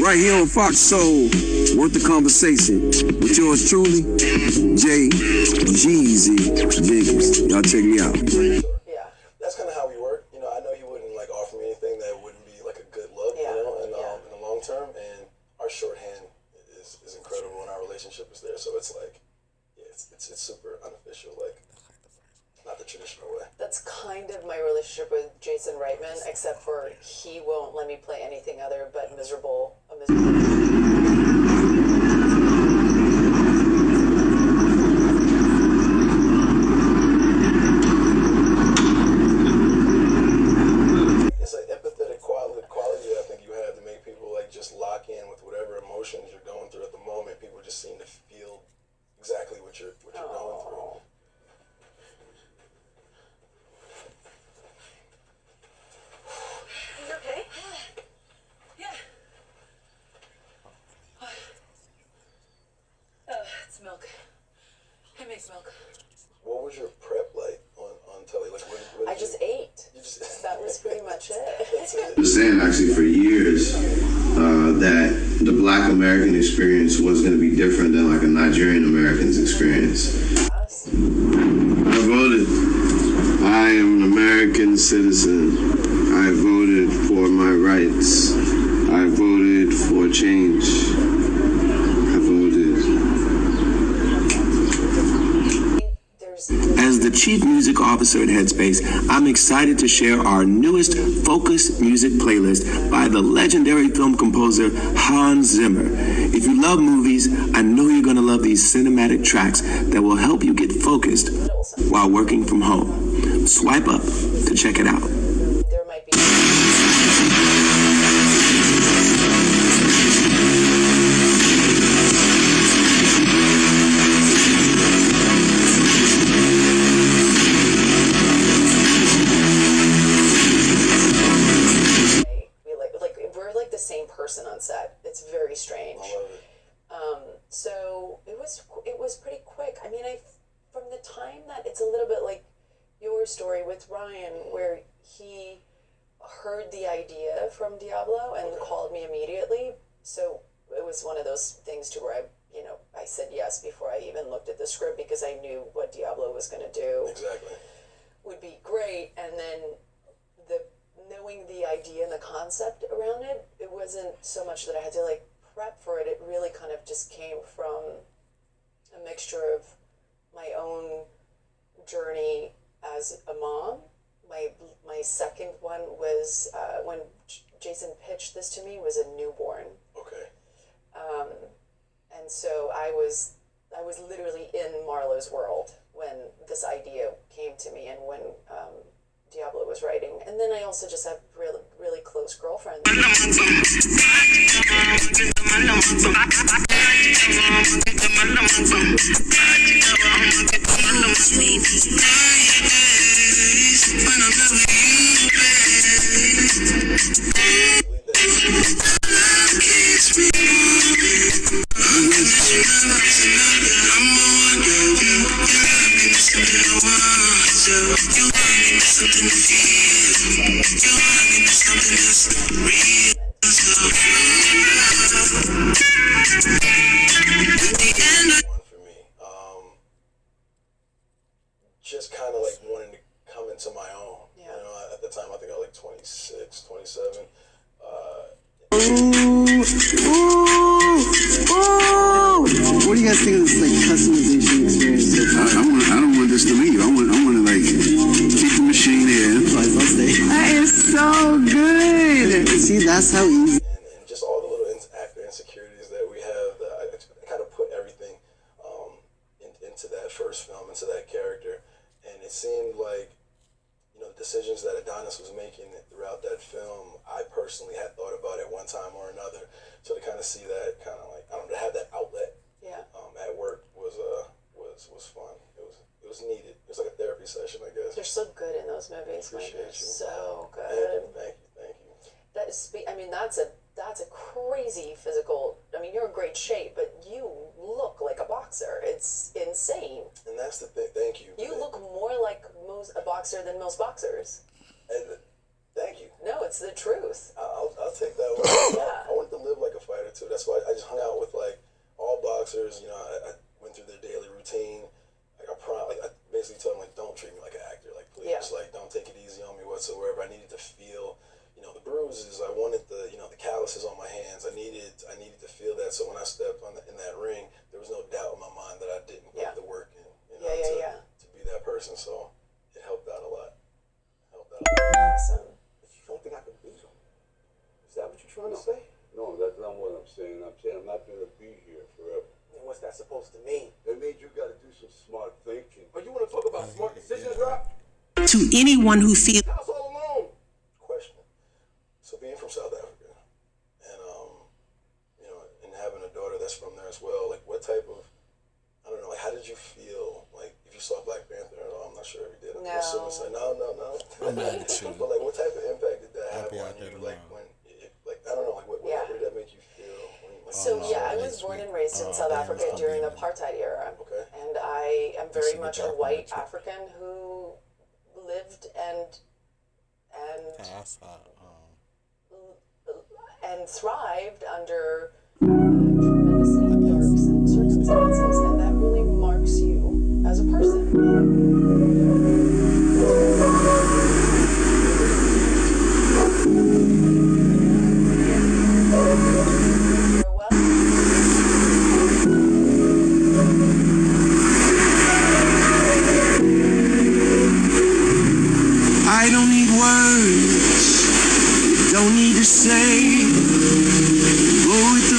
S9: right here on Fox Soul, Worth the Conversation, with yours truly, Jay Jeezy Jenkins. Y'all check me out.
S1: Yeah, that's kind of how we work. You know, I know he wouldn't like offer me anything that wouldn't be like a good look, you know, in the long term. And our shorthand is incredible, and our relationship is there. So it's like, yeah, it's super unofficial, like not the traditional way.
S21: That's kind of my relationship with Jason Reitman, except for he won't let me play anything other but a miserable.
S1: It's an empathetic quality I think you have to make people like just lock in with whatever emotions you're going through at the moment. People just seem to feel exactly what you're going through.
S21: You okay? Yeah. It's milk. It makes milk.
S1: What was your prep like on telly? Like, what
S21: I just ate. That was pretty much it.
S10: I was saying actually for years that the Black American experience was going to be different than like a Nigerian American's experience. I voted. I am an American citizen. I voted for my rights. I voted for change. I voted.
S14: As the Chief Music Officer at Headspace, I'm excited to share our newest Focus Music playlist by the legendary film composer Hans Zimmer. If you love movies, I know you're going to love these cinematic tracks that will help you get focused while working from home. Swipe up to check it out.
S21: Person on set. It's very strange. So it was pretty quick. I mean, from the time that it's a little bit like your story with Ryan, where he heard the idea from Diablo and called me immediately. So it was one of those things to where I said yes before I even looked at the script, because I knew what Diablo was going to do.
S1: Exactly.
S21: Would be great. And then knowing the idea and the concept around it, it wasn't so much that I had to like prep for it. It really kind of just came from a mixture of my own journey as a mom. My second one was when Jason pitched this to me was a newborn.
S1: Okay.
S21: And And so I was literally in Marlowe's world when this idea came to me and when Diablo was writing. And then I also just have really, really close girlfriends.
S1: Just kind of like wanting to come into my own. You know, at the time I think I was like 26, 27.
S13: What do you guys think of this like customization experience?
S2: I don't want this to leave. I want to like keep the machine here.
S13: That is so good. See, that's how easy.
S1: And just all the little actor insecurities that we have. I kind of put everything into that first film, into that character, and it seemed like, you know, the decisions that Adonis was making throughout that film, I personally had thought about at one time or another. So to kind of see that, kind of like, I don't know, to have that outlet at work was fun. It was needed. It was like a therapy session, I guess.
S21: They're so good in those movies.
S1: Appreciate you.
S21: So good.
S1: Thank you.
S21: That is, I mean, that's a crazy physical. I mean, you're in great shape, but you look like a boxer. It's insane.
S1: And that's the thing. Thank you.
S21: You look more like a boxer than most boxers.
S1: And thank you.
S21: No, it's the truth.
S1: I'll take that one.
S21: Yeah.
S1: I wanted to live like a fighter too. That's why I just hung out with like all boxers. You know, I went through their daily routine. Like I basically told them, like, don't treat me like an actor. Like, please, like, don't take it easy on me whatsoever. I needed to feel, you know, the bruises. I wanted the, you know, the calluses on my hands. I needed to feel that. So when I stepped in that ring, there was no doubt in my mind that I didn't put the work in. You know, to be that person. So it helped out a lot.
S21: Awesome.
S1: But you don't think I can beat him? Is that what you're trying to say?
S18: No, that's not what I'm saying. I'm saying I'm not going to be here forever.
S1: And what's that supposed to mean?
S18: It means you got to do some smart thinking.
S1: But you want to talk about smart decisions, Rob?
S20: To anyone who feels
S1: House all alone. Question. So being from South Africa, and you know, and having a daughter that's from there as well, like what type of, I don't know, like how did you feel, like if you saw Black Panther at all? I'm not sure if you did. I'm assuming so. No.
S6: I'm mad at you.
S1: But like, what type of impact did that have on you? Like when, like I don't know, like what did that make you feel?
S21: So I was born and raised in South Africa during the apartheid era, and I am very much a white African who lived and thrived under tremendously dark circumstances, and that really marks you as a person.
S2: I don't need words, don't need to say, go with the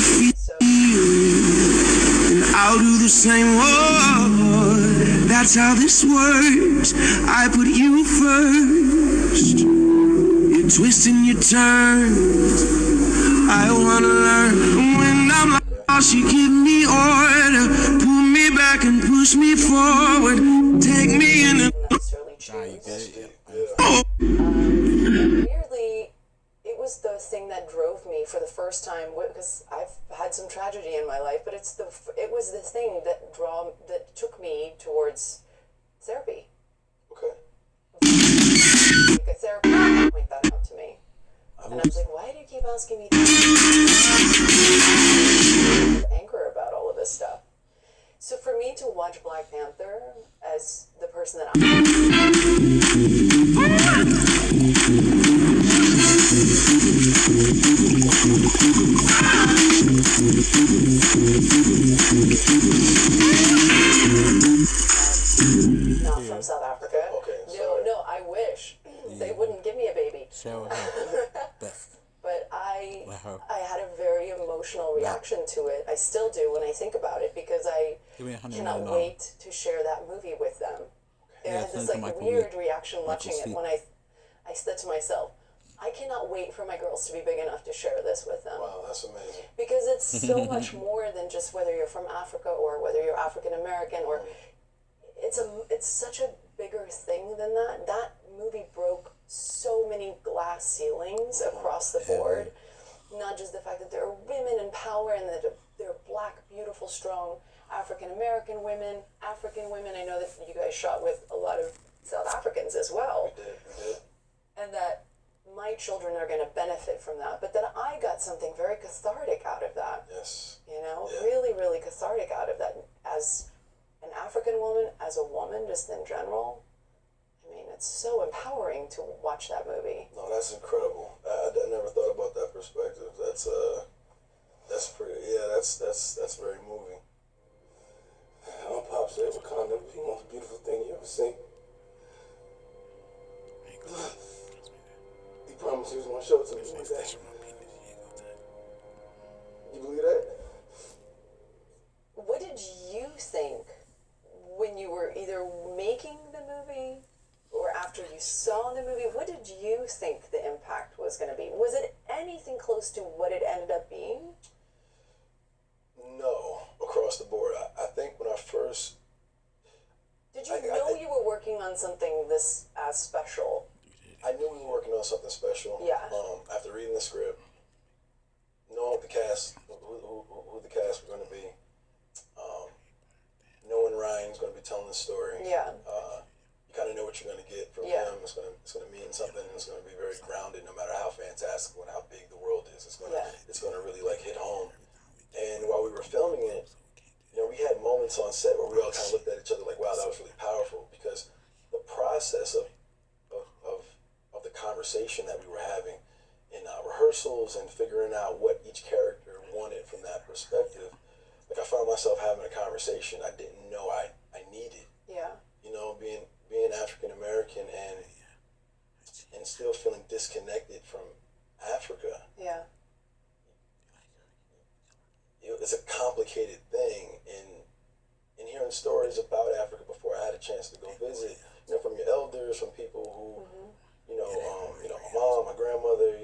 S2: feeling, and I'll do the same. Oh, that's how this works. I put you first. You twist and you turn. I wanna learn when I'm lost. You give me order, pull me back and push me forward. Take me in the.
S21: Weirdly, it was the thing that drove me for the first time, because I've had some tragedy in my life, but it was the thing that took me towards therapy.
S1: Okay.
S21: Like a therapist point that out to me, and I was like, why do you keep asking me that? Anger about all of this stuff. So for me to watch Black Panther as the person that not from South Africa. No, I wish. They wouldn't give me a baby. But I had a very emotional reaction reaction to it. I still do when I think about it because I cannot wait to share that movie with them. I had this like weird reaction watching it when I said to myself, I cannot wait for my girls to be big enough to share this with them.
S1: Wow, that's amazing.
S21: Because it's so much more than just whether you're from Africa or whether you're African American, or it's such a bigger thing than that. That movie broke so many glass ceilings across the board. Not just the fact that there are women in power and that there are black, beautiful, strong African American women, African women. I know that you guys shot with a lot of South Africans as well.
S1: We did.
S21: And that my children are going to benefit from that, but that I got something very cathartic out of that.
S1: Yes.
S21: You know, really, really cathartic out of that as an African woman, as a woman, just in general. I mean, it's so empowering to watch that movie.
S1: No, that's incredible. I never thought about that perspective. That's pretty. Yeah, that's very moving. My pop said Wakanda was the most beautiful thing you ever seen. He promised he was gonna show it to me one day. You believe that?
S21: What did you think when you were either making the movie or after you saw the movie? What did you think the impact was going to be? Was it anything close to what it ended up being?
S1: No, across the board. I think when I first...
S21: Did you know you were working on something this as special?
S1: I knew we were working on something special.
S21: Yeah.
S1: After reading the script, knowing the cast, who the cast were going to be, knowing Ryan's going to be telling the story.
S21: Yeah.
S1: You kind of know what you're going to get from him. It's going to mean something. It's going to be very grounded, no matter how fantastical and how big the world is. It's going to really like hit home. And while we were filming it, you know, we had moments on set where we all kind of looked at each other like, wow, that was really powerful, because the process of the conversation that we were having in rehearsals and figuring out what each character wanted from that perspective, like I found myself having a conversation I didn't know I needed.
S21: Yeah.
S1: You know, being African American and still feeling disconnected from Africa.
S21: Yeah.
S1: It's a complicated thing, and hearing stories about Africa before I had a chance to go visit, you know, from your elders, from people who, you know, my mom, my grandmother,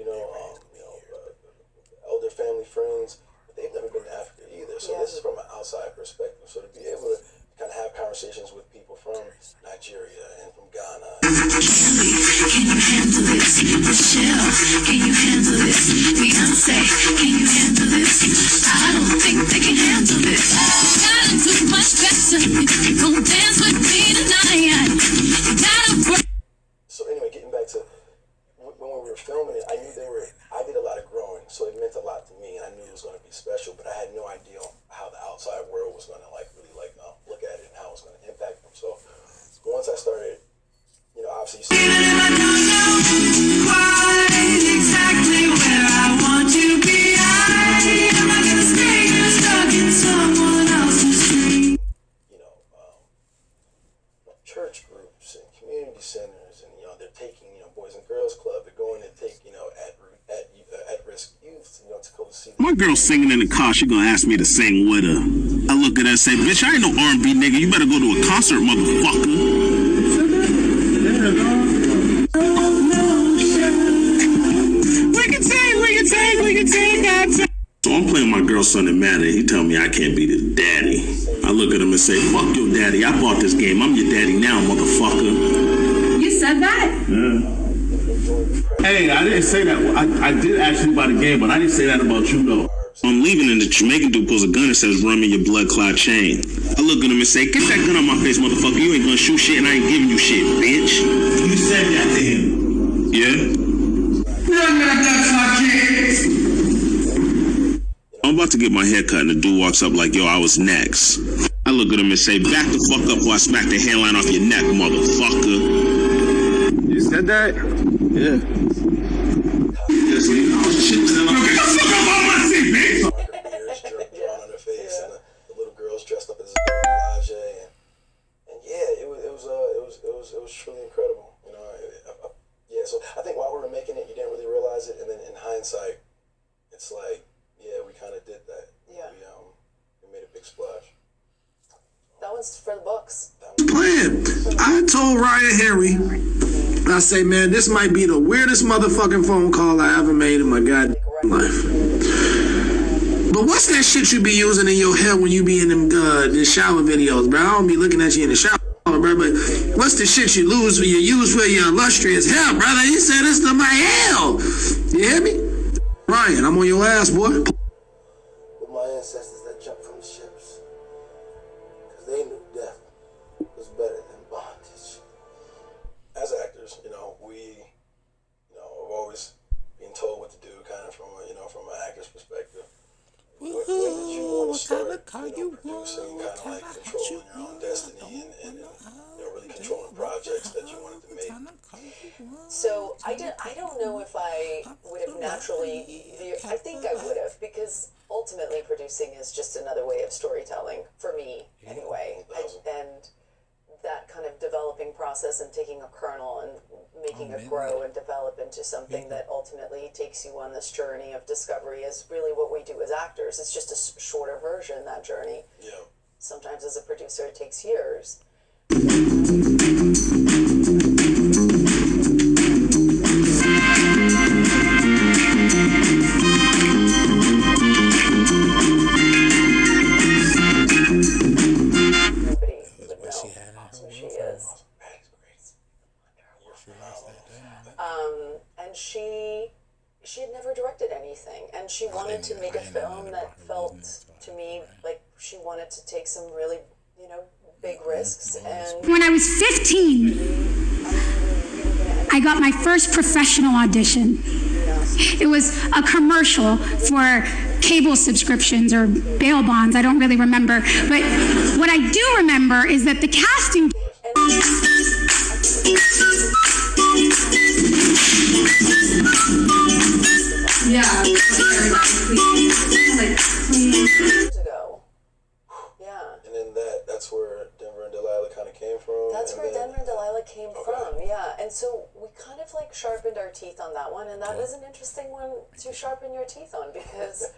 S1: elder family friends, but they've never been to Africa either. So this is from an outside perspective. So to be able to kind of have conversations with people from Nigeria and from Ghana.
S3: Kelly, can you handle this? Michelle, can you handle this? Beyonce, can you handle this? I don't think they can handle this. Gotta do much better. Go dance with me tonight. Gotta break.
S1: So anyway, getting back to when we were filming it, I knew I did a lot of growing, so it meant a lot to me, and I knew it was going to be special, but I had no idea how the outside world was going to really look at it and how it was going to impact them. So once I started, you know, obviously
S3: Exactly where I want to be. Am I gonna stay stuck in someone else's dream?
S1: You know, church groups and community centers, and you know, they're taking, you know, Boys and Girls Club. They're going to take, you know, at-risk youth, you know, to go see.
S2: My girl singing in the car, she gonna ask me to sing with her. I look at her and say, bitch, I ain't no R&B nigga. You better go to a concert, motherfucker. We can take. So I'm playing my girl Sunday Manor. He tell me I can't be the daddy. I look at him and say, fuck your daddy. I bought this game. I'm your daddy now, motherfucker.
S8: You said that?
S2: Yeah. Hey, I didn't say that. I did actually buy the game, but I didn't say that about you, though. I'm leaving and the Jamaican dude pulls a gun and says, run me your blood clot chain. I look at him and say, get that gun on my face, motherfucker. You ain't gonna shoot shit and I ain't giving you shit, bitch. You said that to him. Yeah? Run me that blood clot chain. I'm about to get my hair cut and the dude walks up like, yo, I was next. I look at him and say, back the fuck up or I smack the hairline off your neck, motherfucker. You said that? Yeah. Yes, you know, shit. Get the fuck up on my seat, bitch!
S1: Beers drawn on their face, and the little girls dressed up as Elijah, and yeah, it was truly incredible. You know, yeah. So I think while we were making it, you didn't really realize it, and then in hindsight, it's like, yeah, we kind of did that.
S21: Yeah. one's for the books.
S7: Playing. I told Ryan Henry, I say, man, this might be the weirdest motherfucking phone call I ever made in my goddamn life. But what's that shit you be using in your hair when you be in them the shower videos, bro? I don't be looking at you in the shower, bro, but what's the shit you use for your illustrious hair, brother? You said this to my hell. You hear me? Ryan, I'm on your ass, boy.
S1: With my ancestors that jumped from the ships, because they knew death was better than bondage. As actors, we, have always been told what to do, kind of from an actor's perspective. When did you want to start, producing, kind of like controlling your own destiny and really controlling projects that you wanted to make?
S21: So I don't know if I would have naturally. I think I would have, because ultimately producing is just another way of storytelling for me, anyway. And that kind of developing process and taking a kernel and making it grow and develop into something that ultimately takes you on this journey of discovery is really what we do as actors. It's just a shorter version, that journey.
S1: Yeah.
S21: Sometimes as a producer it takes years. And she had never directed anything, and she wanted to make a film that felt to me like she wanted to take some really, big risks. And
S8: When I was 15, I got my first professional audition. It was a commercial for cable subscriptions or bail bonds. I don't really remember. But what I do remember is that the casting...
S21: Yeah. Years ago. Yeah.
S1: And then that's where Denver and Delilah kind of came from.
S21: That's where Denver and Delilah came from, yeah. And so we kind of like sharpened our teeth on that one, and that was an interesting one to sharpen your teeth on because,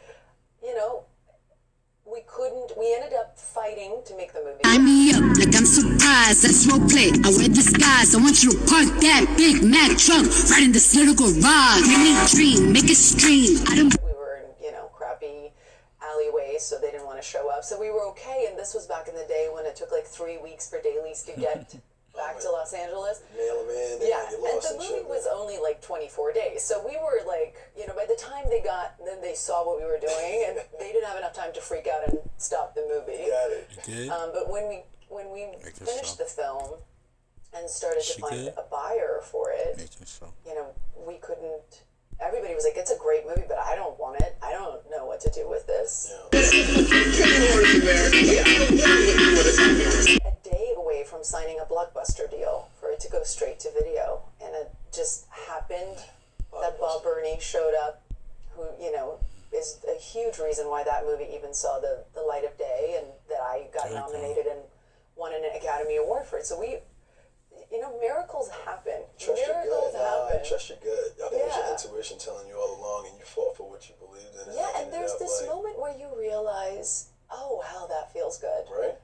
S21: we ended up fighting to make the movie.
S3: Line me up like I'm surprised. That's role play. I wear disguise. I want you to park that Big Mac truck right in this little garage. Make me dream, make it stream.
S21: We were in, crappy alleyways, so they didn't want to show up. So we were okay, and this was back in the day when it took like 3 weeks for dailies to get back to Los Angeles.
S1: Mail them in,
S21: yeah, and the movie was only like 24 days. So we were like, by the time then they saw what we were doing, and they didn't have enough time to freak out and stop the movie.
S1: Got it.
S21: But when we finished the film and started to find a buyer for it, we couldn't. Everybody was like, "It's a great movie, but I don't want it. I don't know what to do with this." A day away from signing a Blockbuster deal for it to go straight to video, and it just happened that Bob Burney showed up, who is a huge reason why that movie even saw the light of day, and that I got nominated and won an Academy Award for it. So miracles happen.
S1: Trust
S21: miracles
S1: your gut.
S21: happen.
S1: Trust your gut. I think it was your intuition telling you all along, and you fought for what you believed in.
S21: Yeah, and there's this moment where you realize, oh wow, that feels good.
S1: Right.